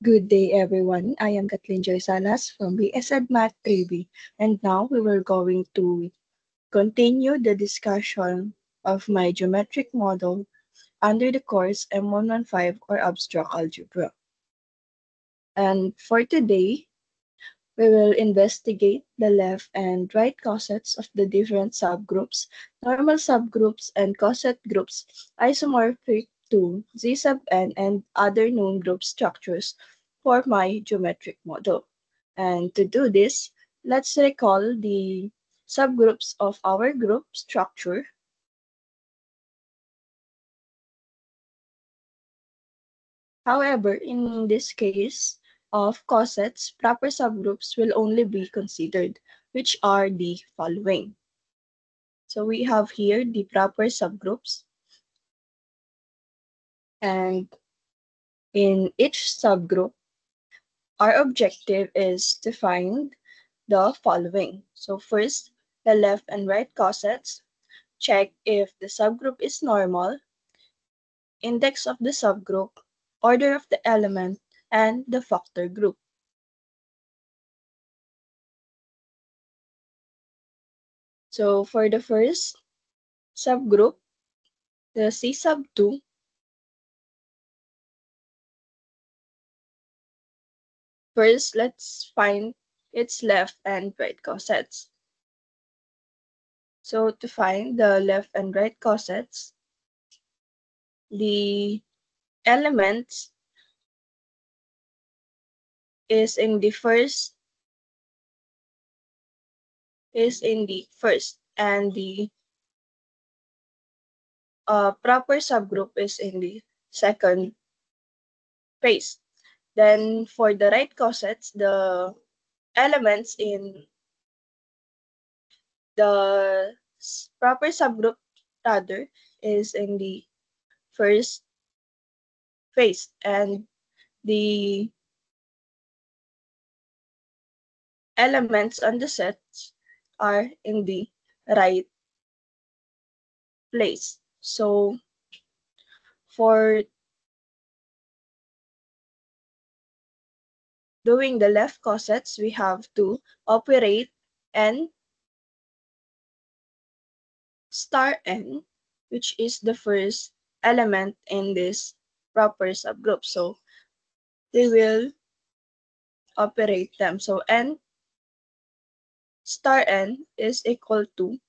Good day, everyone. I am Kathleen Joy Salas from BSED Math 3B, and now we were going to continue the discussion of my geometric model under the course M115 or Abstract Algebra. And for today, we will investigate the left and right cosets of the different subgroups, normal subgroups, and coset groups isomorphic to Z sub n and other known group structures for my geometric model. And to do this, let's recall the subgroups of our group structure. However, in this case of cosets, proper subgroups will only be considered, which are the following. So we have here the proper subgroups, and in each subgroup, our objective is to find the following. So first, the left and right cosets. Check if the subgroup is normal, index of the subgroup, order of the element, and the factor group. So for the first subgroup, the C sub 2, first let's find its left and right cosets. So to find the left and right cosets, the elements is in the first and the proper subgroup is in the second phase. Then for the right cosets, the elements in the proper subgroup rather is in the first phase, and the elements on the sets are in the right place. So for doing the left cosets, we have to operate n star n, which is the first element in this proper subgroup. So they will operate them. So n star n is equal to,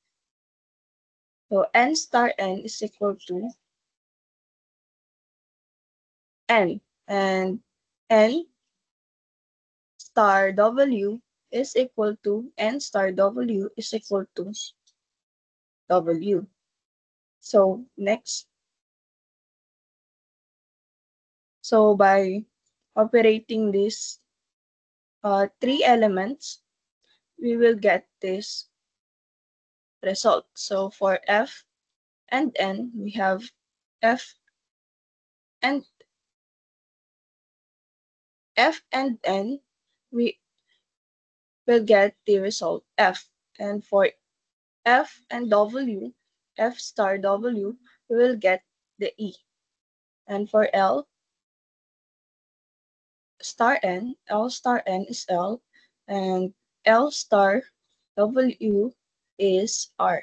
n star n is equal to n, and n star w is equal to n star w is equal to w. So next, so by operating these three elements, we will get this result. So for f and n, we have f and n, we will get the result f. And for f and w, f star w, we will get the e. And for l star n, l star n is l, and l star w is r.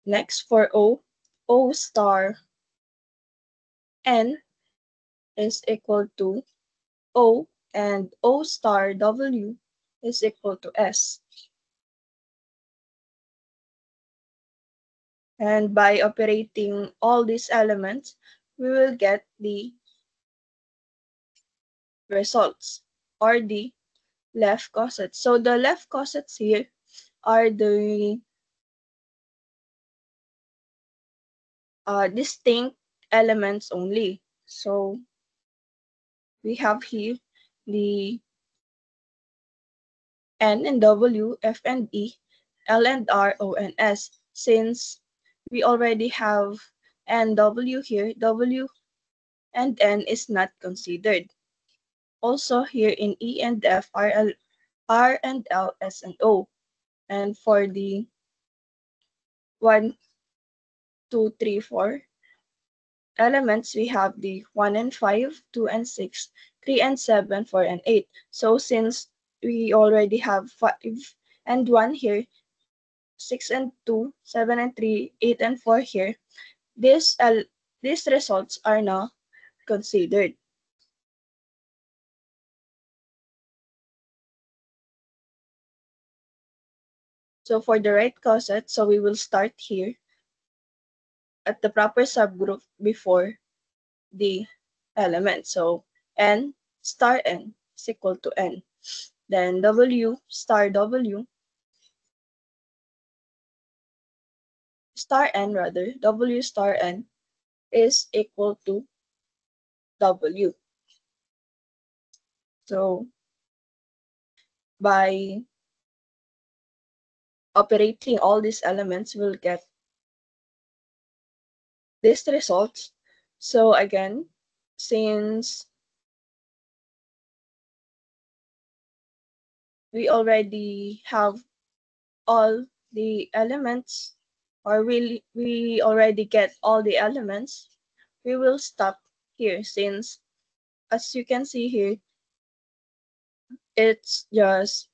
Next, for o star n is equal to O, and O star W is equal to S. And by operating all these elements, we will get the results, or the left cosets. So the left cosets here are the distinct elements only. So we have here the N and W, F and E, L and R, O and S. Since we already have N, W here, W and N is not considered. Also here in E and F, R and L, S and O. And for the 1, 2, 3, 4, elements, we have the 1 and 5, 2 and 6, 3 and 7, 4 and 8. So since we already have 5 and 1 here, 6 and 2, 7 and 3, 8 and 4 here, these results are now considered. So for the right coset, so we will start here at the proper subgroup before the element. So n star n is equal to n. Then w star w star n rather, w star n is equal to w. So by operating all these elements, we'll get these results. So again, since we already have all the elements, or we already get all the elements, we will stop here since, as you can see here, it's just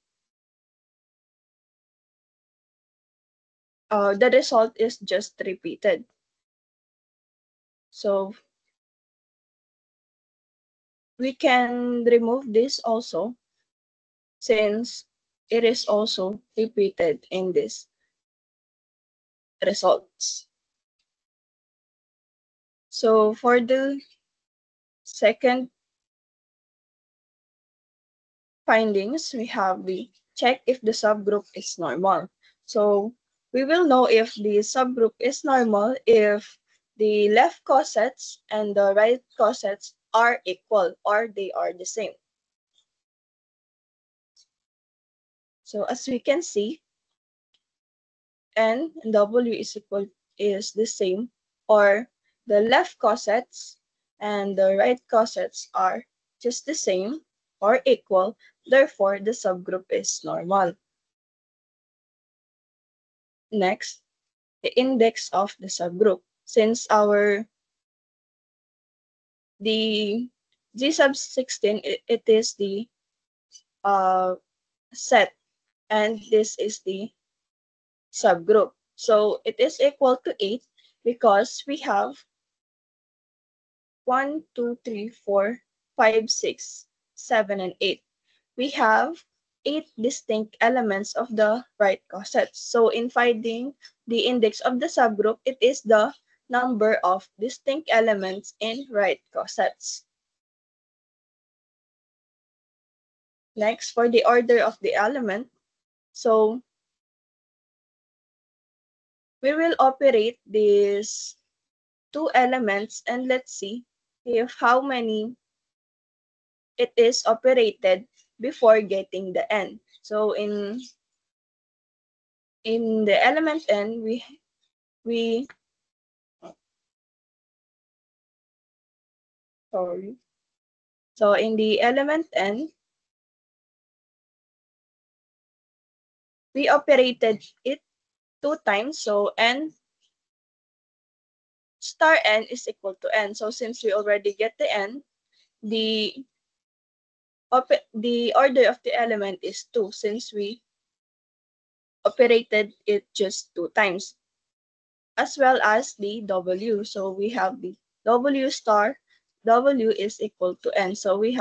the result is just repeated. So we can remove this also since it is also repeated in this results. So for the second findings, we have the check if the subgroup is normal. So we will know if the subgroup is normal if the left cosets and the right cosets are equal or they are the same. So as we can see, n and w is the same, or the left cosets and the right cosets are just the same or equal, therefore the subgroup is normal. Next, the index of the subgroup. Since the G sub 16, it is the set, and this is the subgroup. So it is equal to 8 because we have 1, 2, 3, 4, 5, 6, 7, and 8. We have 8 distinct elements of the right cosets. So in finding the index of the subgroup, it is the number of distinct elements in right cosets. Next, for the order of the element, so we will operate these two elements and let's see if how many it is operated before getting the n. So in the element n, we sorry. So in the element n, we operated it 2 times. So n star n is equal to n. So since we already get the n, the order of the element is 2 since we operated it just 2 times, as well as the w. So we have the w star w is equal to n. So we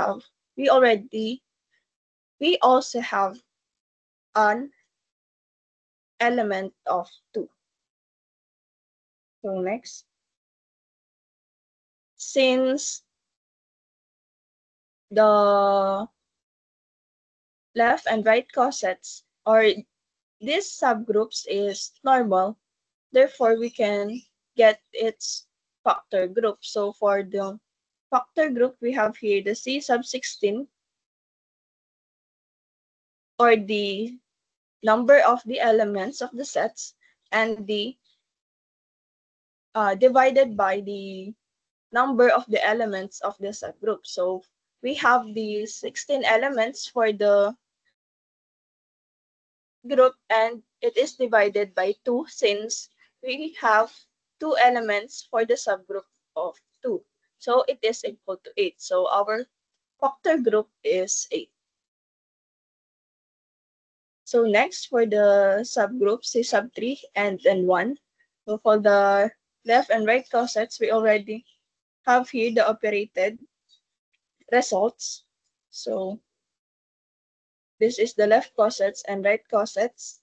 also have an element of 2. So next, since the left and right cosets or these subgroups is normal, therefore we can get its factor group. So for the factor group, we have here the C sub 16, or the number of the elements of the sets, and the divided by the number of the elements of the subgroup. So we have the 16 elements for the group, and it is divided by 2 since we have 2 elements for the subgroup of 2. So it is equal to 8. So our factor group is 8. So next for the subgroup, C sub 3 and then 1. So for the left and right cosets, we already have here the operated results. So this is the left cosets and right cosets.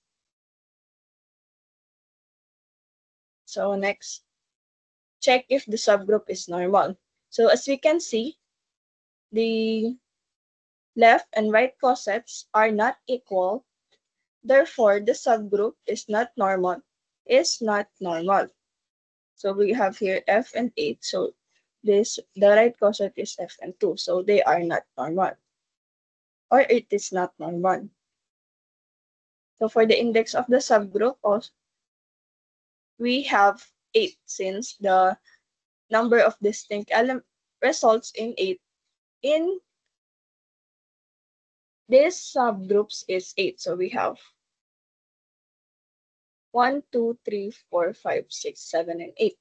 So next, check if the subgroup is normal. So as we can see, the left and right cosets are not equal. Therefore, the subgroup is not normal. Is not normal. So we have here F and 8. So the right coset is F and 2. So they are not normal. Or it is not normal. So for the index of the subgroup, also, we have 8 since the number of distinct results in 8 in these subgroups is 8. So we have 1, 2, 3, 4, 5, 6, 7, and 8.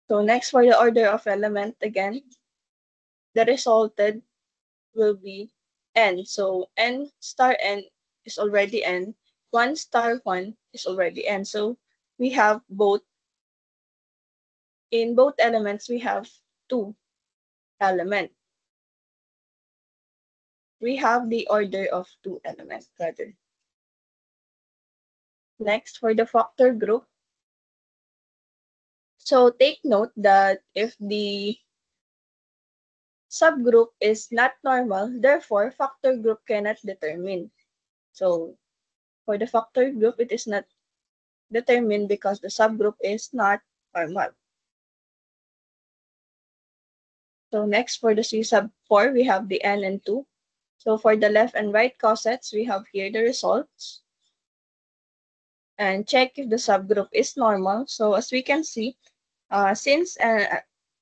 So next for the order of element, again, the resulted will be n. So n star n is already n. 1 star 1 is already n. So we have both, in both elements, we have 2 elements. We have the order of 2 elements rather. Next, for the factor group. So take note that if the subgroup is not normal, therefore factor group cannot determine. So for the factor group, it is not determined because the subgroup is not normal. So next for the C sub 4, we have the n and 2. So for the left and right cosets, we have here the results. And check if the subgroup is normal. So as we can see, since the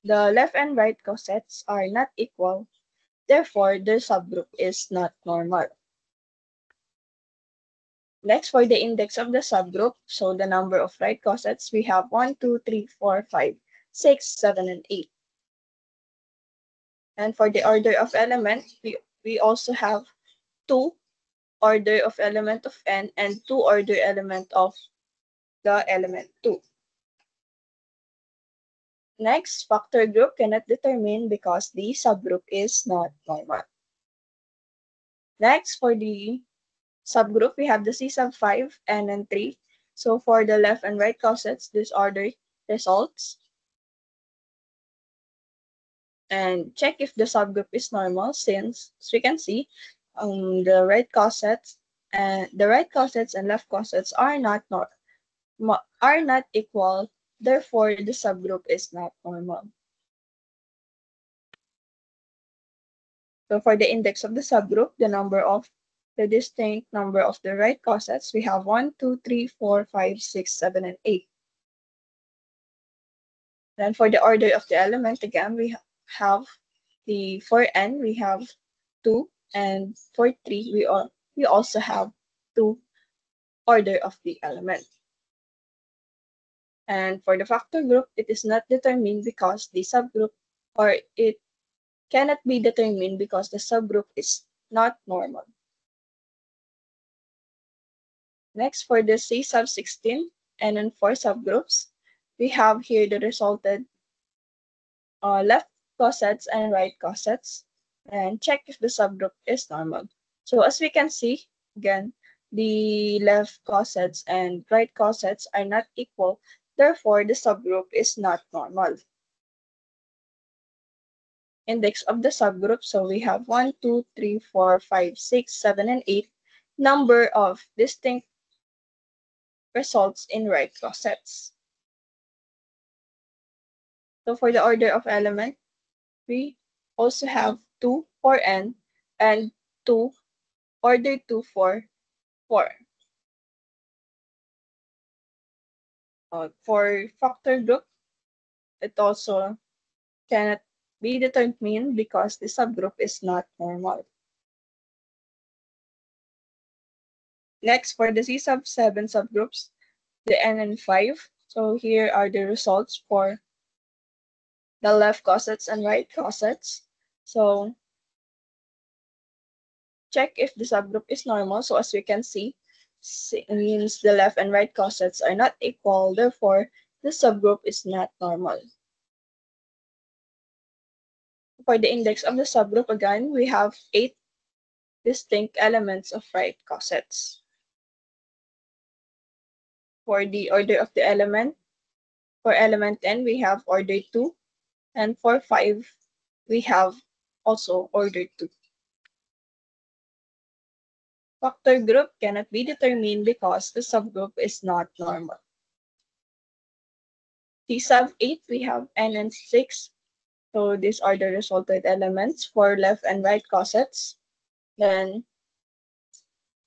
left and right cosets are not equal, therefore the subgroup is not normal. Next for the index of the subgroup, so the number of right cosets, we have 1, 2, 3, 4, 5, 6, 7, and 8. And for the order of element, we also have 2 order of element of n and 2 order element of the element 2. Next, factor group cannot determine because the subgroup is not normal. Next, for the subgroup, we have the C sub 5, n and 3. So for the left and right cosets, this order results. And check if the subgroup is normal since, as we can see, the right cosets and left cosets are not equal. Therefore, the subgroup is not normal. So for the index of the subgroup, the distinct number of the right cosets, we have 1, 2, 3, 4, 5, 6, 7, and 8. Then for the order of the element, again, we have for n, we have 2, and for 3, we also have 2 order of the element. And for the factor group, it is not determined because the subgroup, or it cannot be determined because the subgroup is not normal. Next, for the C sub 16 and then 4 subgroups, we have here the resulted left cosets and right cosets, and check if the subgroup is normal. So as we can see, again, the left cosets and right cosets are not equal. Therefore, the subgroup is not normal. Index of the subgroup. So we have 1, 2, 3, 4, 5, 6, 7, and 8 number of distinct results in right cosets. So for the order of element, we also have 2 for n and 2 order 2 for 4. For factor group, it also cannot be determined because the subgroup is not normal. Next, for the C sub 7 subgroups, the n and 5. So here are the results for the left cossets and right cossets. So check if the subgroup is normal. So as we can see, means the left and right cossets are not equal. Therefore, the subgroup is not normal. For the index of the subgroup, again, we have 8 distinct elements of right cossets. For the order of the element, for element n, we have order 2. And for 5, we have also order 2. Factor group cannot be determined because the subgroup is not normal. C sub 8, we have n and 6. So these are the resulted elements for left and right cossets. Then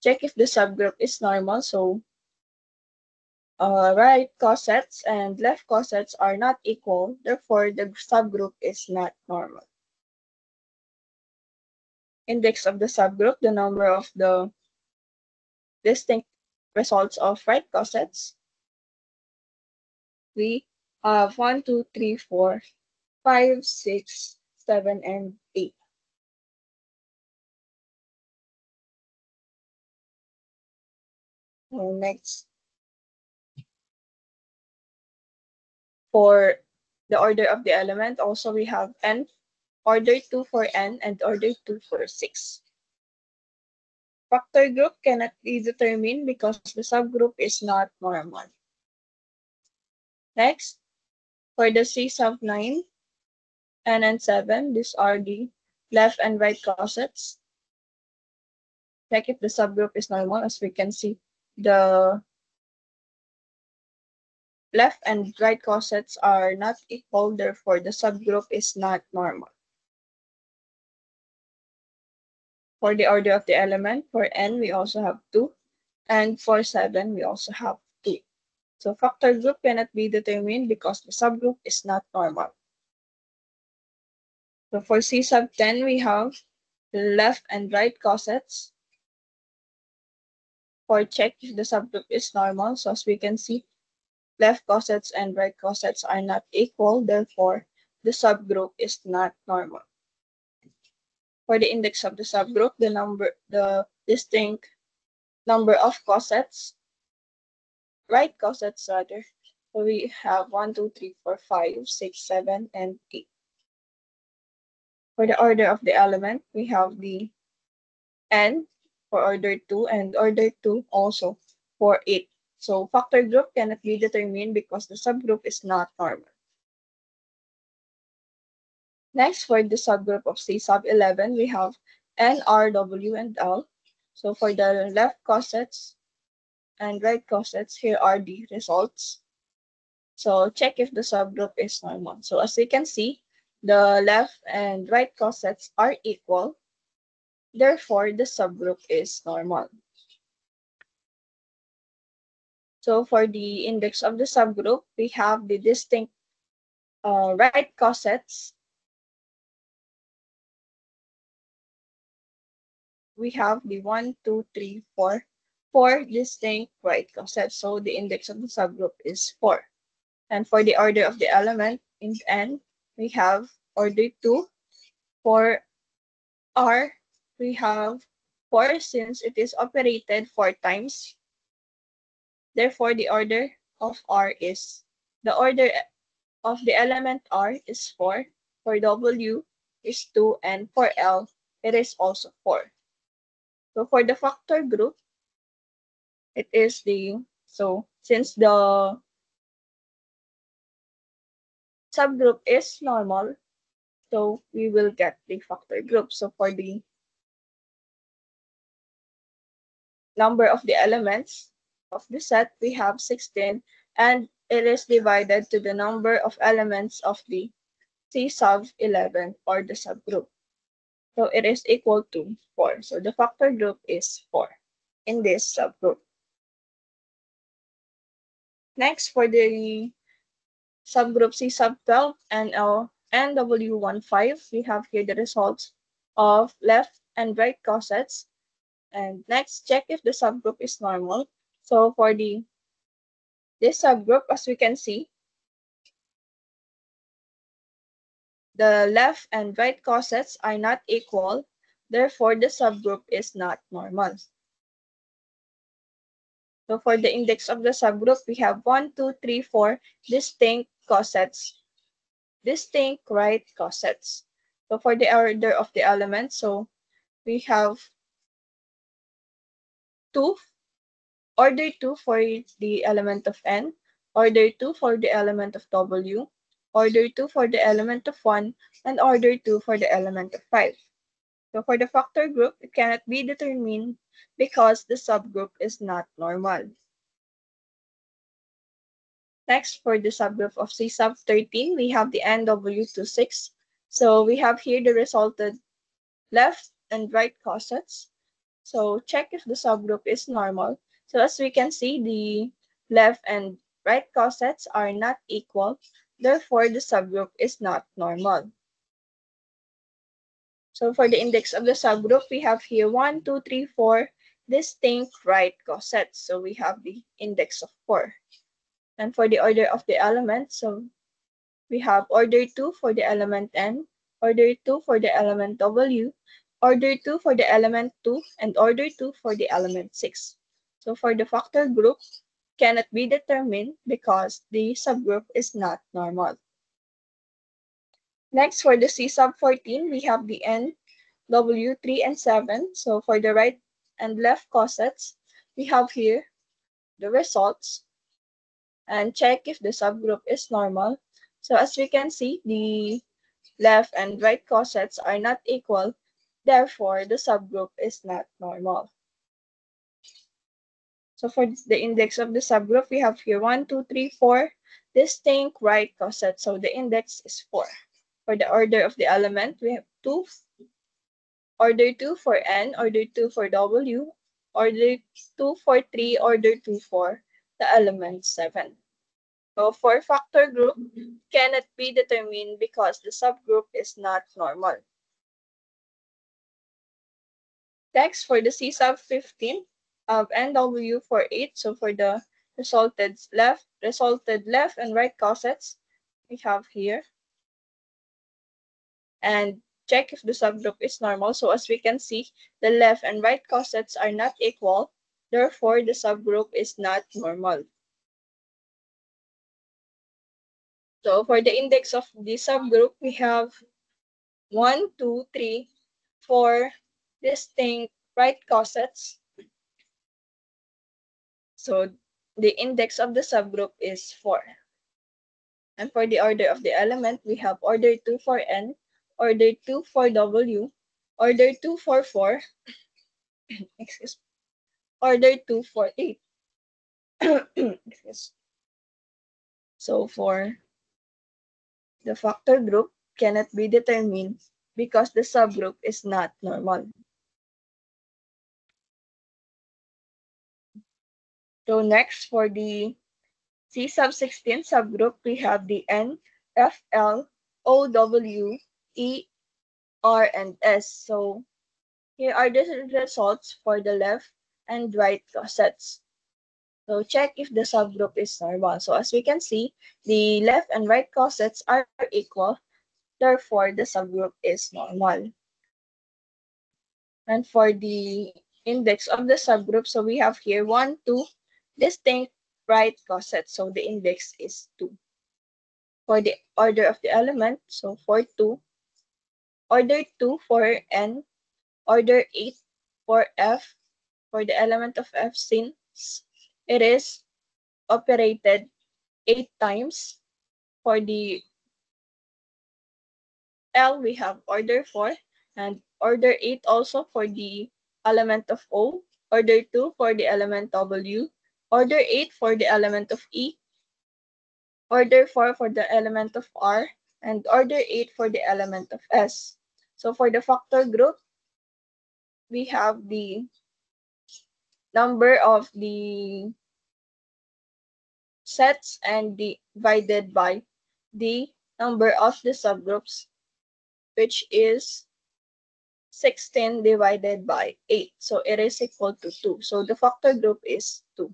check if the subgroup is normal. So right cossets and left cossets are not equal. Therefore, the subgroup is not normal. Index of the subgroup, the number of the distinct results of right cossets. We have 1, 2, 3, 4, 5, 6, 7, and 8. Next, for the order of the element, also we have n, order 2 for n, and order 2 for 6. Factor group cannot be determined because the subgroup is not normal. Next, for the C sub 9, n and 7, these are the left and right cossets. Check if the subgroup is normal. As we can see, the left and right cossets are not equal, therefore the subgroup is not normal. For the order of the element, for n, we also have 2, and for 7, we also have 2. So factor group cannot be determined because the subgroup is not normal. So for C sub 10, we have left and right cossets. For check if the subgroup is normal, so as we can see, left cossets and right cossets are not equal, therefore the subgroup is not normal. For the index of the subgroup, the distinct number of cossets, right cossets rather. So we have 1, 2, 3, 4, 5, 6, 7, and 8. For the order of the element, we have the n for order 2 and order 2 also for 8. So factor group cannot be determined because the subgroup is not normal. Next, for the subgroup of C sub 11, we have N, R, W, and L. So for the left cossets and right cossets, here are the results. So check if the subgroup is normal. So as you can see, the left and right cossets are equal. Therefore, the subgroup is normal. So for the index of the subgroup, we have the distinct right cossets. We have the 1, 2, 3, 4, 4 distinct right cossets. So the index of the subgroup is 4. And for the order of the element in N, we have order 2. For R, we have 4 since it is operated 4 times. Therefore, the order of R is, the order of the element R is 4. For W is 2. And for L, it is also 4. So for the factor group, it is the, so since the subgroup is normal, so we will get the factor group. So for the number of the elements of the set, we have 16, and it is divided to the number of elements of the C sub 11 or the subgroup. So it is equal to 4. So the factor group is 4 in this subgroup. Next, for the subgroup C sub 12 and NW15, we have here the results of left and right cossets. And next, check if the subgroup is normal. So for the this subgroup, as we can see, the left and right cosets are not equal, therefore the subgroup is not normal. So for the index of the subgroup, we have 1, 2, 3, 4 distinct cosets, distinct right cosets. So for the order of the elements, so we have 2, order 2 for the element of n, order 2 for the element of w, order 2 for the element of 1, and order 2 for the element of 5. So for the factor group, it cannot be determined because the subgroup is not normal. Next, for the subgroup of C sub 13, we have the NW26. So we have here the resulted left and right cosets. So check if the subgroup is normal. So as we can see, the left and right cosets are not equal. Therefore, the subgroup is not normal. So for the index of the subgroup, we have here 1, 2, 3, 4 distinct right cosets. So we have the index of 4. And for the order of the elements, so we have order 2 for the element n, order 2 for the element w, order 2 for the element 2, and order 2 for the element 6. So for the factor group, cannot be determined because the subgroup is not normal. Next, for the C sub 14, we have the n, w, 3, and 7. So for the right and left cosets, we have here the results and check if the subgroup is normal. So as we can see, the left and right cosets are not equal, therefore the subgroup is not normal. So for the index of the subgroup, we have here 1, 2, 3, 4 distinct right cosets. So the index is 4. For the order of the element, we have 2, order 2 for n, order 2 for w, order 2 for 3, order 2 for the element 7. So for factor group, cannot be determined because the subgroup is not normal. Next, for the C sub 15 of NW for 8, so for the resulted left and right cosets, we have here. And check if the subgroup is normal. So as we can see, the left and right cosets are not equal. Therefore, the subgroup is not normal. So for the index of the subgroup, we have 1, 2, 3, 4 distinct right cosets. So the index of the subgroup is 4. And for the order of the element, we have order 2 for n, order 2 for w, order 2 for 4, excuse me, order 2 for 8. So for the factor group cannot be determined because the subgroup is not normal. So next, for the C sub 16 subgroup, we have the N, F, L, O, W, E, R, and S. So here are the results for the left and right cosets. So check if the subgroup is normal. So as we can see, the left and right cosets are equal. Therefore, the subgroup is normal. And for the index of the subgroup, so we have here 1, 2 distinct right cosets. So the index is 2. For the order of the element, so for 2, order 2 for N, order 8 for F, for the element of F since it is operated 8 times. For the L, we have order 4 and order 8 also for the element of O, order 2 for the element W, order 8 for the element of E, order 4 for the element of R, and order 8 for the element of S. So for the factor group, we have the number of the sets and divided by the number of the subgroups, which is 16 divided by 8. So it is equal to 2. So the factor group is 2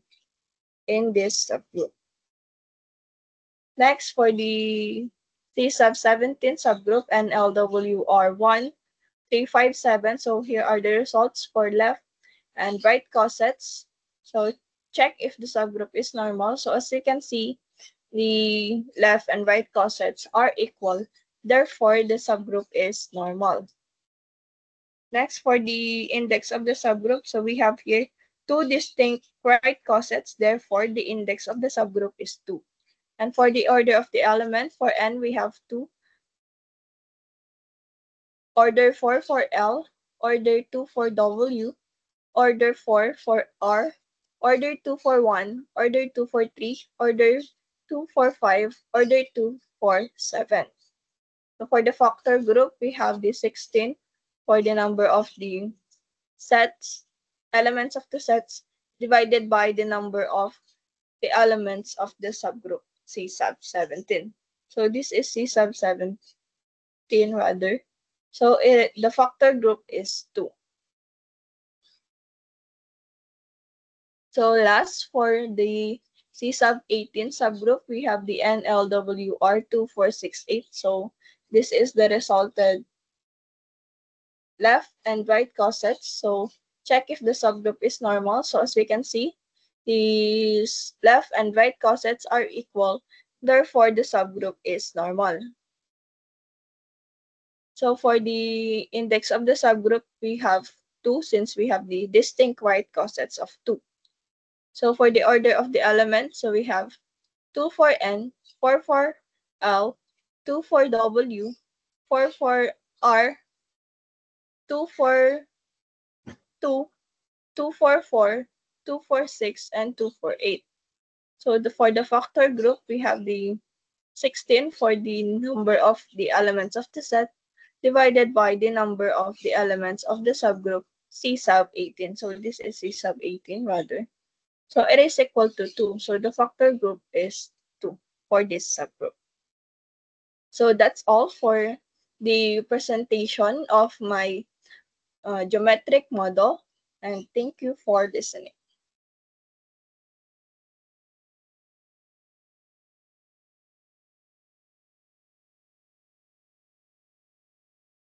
in this subgroup. Next, for the C sub 17 subgroup and LWR1, 357. So here are the results for left and right cosets. So check if the subgroup is normal. So as you can see, the left and right cosets are equal. Therefore, the subgroup is normal. Next, for the index of the subgroup, so we have here two distinct right cosets. Therefore, the index of the subgroup is 2. And for the order of the element, for N, we have 2. Order 4 for L, order 2 for W, order 4 for R, order 2 for 1, order 2 for 3, order 2 for 5, order 2 for 7. So for the factor group, we have the 16 for the number of the sets, elements of the sets, divided by the number of the elements of the subgroup, C sub 17. So this is C sub 17 rather. So the factor group is 2. So last, for the C sub 18 subgroup, we have the NLWR2468. So this is the resulted left and right cosets. So check if the subgroup is normal. So as we can see, these left and right cosets are equal. Therefore, the subgroup is normal. So for the index of the subgroup, we have 2 since we have the distinct right cosets of 2. So for the order of the elements, so we have 2 for N, 4 for L, 2 for W, 4 for R, 2 for 2, 2 for 4, 2 for 6, and 2 for 8. So for the factor group, we have the 16 for the number of the elements of the set divided by the number of the elements of the subgroup C sub 18. So this is C sub 18 rather. So it is equal to 2. So the factor group is 2 for this subgroup. So that's all for the presentation of my geometric model, and thank you for listening.